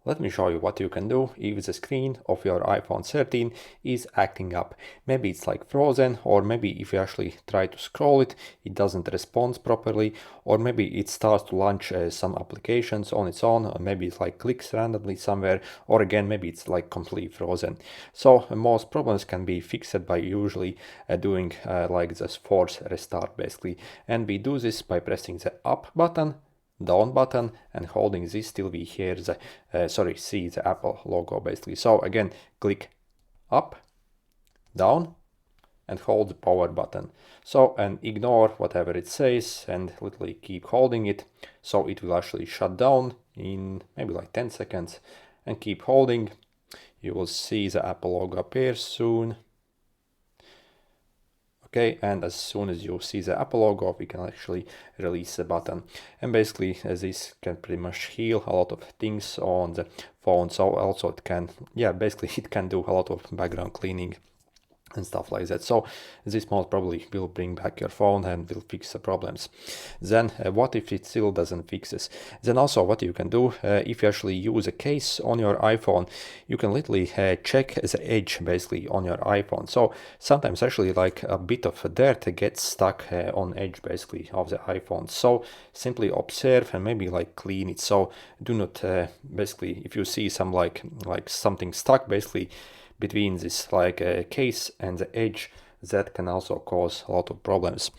Let me show you what you can do if the screen of your iPhone 13 is acting up. Maybe it's like frozen, or maybe if you actually try to scroll it, it doesn't respond properly, or maybe it starts to launch some applications on its own, or maybe it like clicks randomly somewhere, or again maybe it's like completely frozen. So most problems can be fixed by usually doing like this force restart basically, and we do this by pressing the up button, down button, and holding this till we hear the see the Apple logo basically. So again, click up, down, and hold the power button. So, and ignore whatever it says and literally keep holding it, so it will actually shut down in maybe like 10 seconds, and keep holding. You will see the Apple logo appear soon. Okay, and as soon as you see the Apple logo, we can actually release the button. And basically, this can pretty much heal a lot of things on the phone. So also it can, basically it can do a lot of background cleaning and stuff like that. So this most probably will bring back your phone and will fix the problems. Then what if it still doesn't fix this? Then also what you can do, if you actually use a case on your iPhone, you can literally check the edge basically on your iPhone. So sometimes actually like a bit of dirt gets stuck on edge basically of the iPhone. So simply observe and maybe like clean it. So do not basically, if you see some like something stuck basically between this like case and the edge, that can also cause a lot of problems.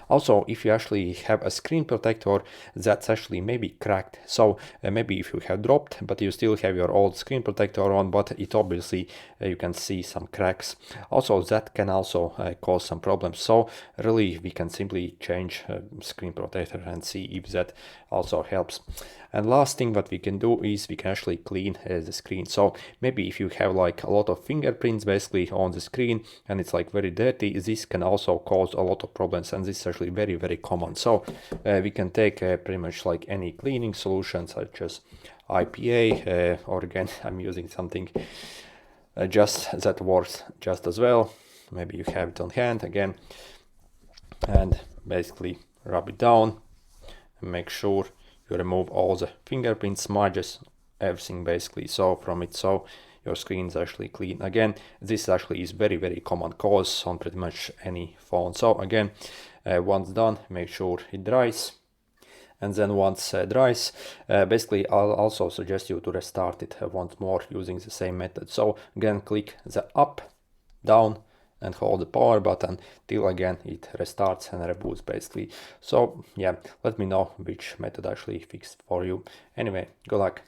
Also, if you actually have a screen protector that's actually maybe cracked, so maybe if you have dropped but you still have your old screen protector on, but it obviously you can see some cracks, also that can also cause some problems. So really we can simply change screen protector and see if that also helps. And last thing what we can do is we can actually clean the screen. So maybe if you have like a lot of fingerprints basically on the screen and it's like very dirty, this can also cause a lot of problems, and this is actually very common. So we can take pretty much like any cleaning solution such as IPA, or again I'm using something just that works just as well. Maybe you have it on hand again, and basically rub it down and make sure you remove all the fingerprint smudges, everything basically so from it, so your screen is actually clean. Again, this actually is very common cause on pretty much any phone. So again, once done, make sure it dries, and then once dries, basically I'll also suggest you to restart it once more using the same method. So again, click the up, down, and hold the power button till again it restarts and reboots basically. So yeah, let me know which method actually fixed for you. Anyway, good luck.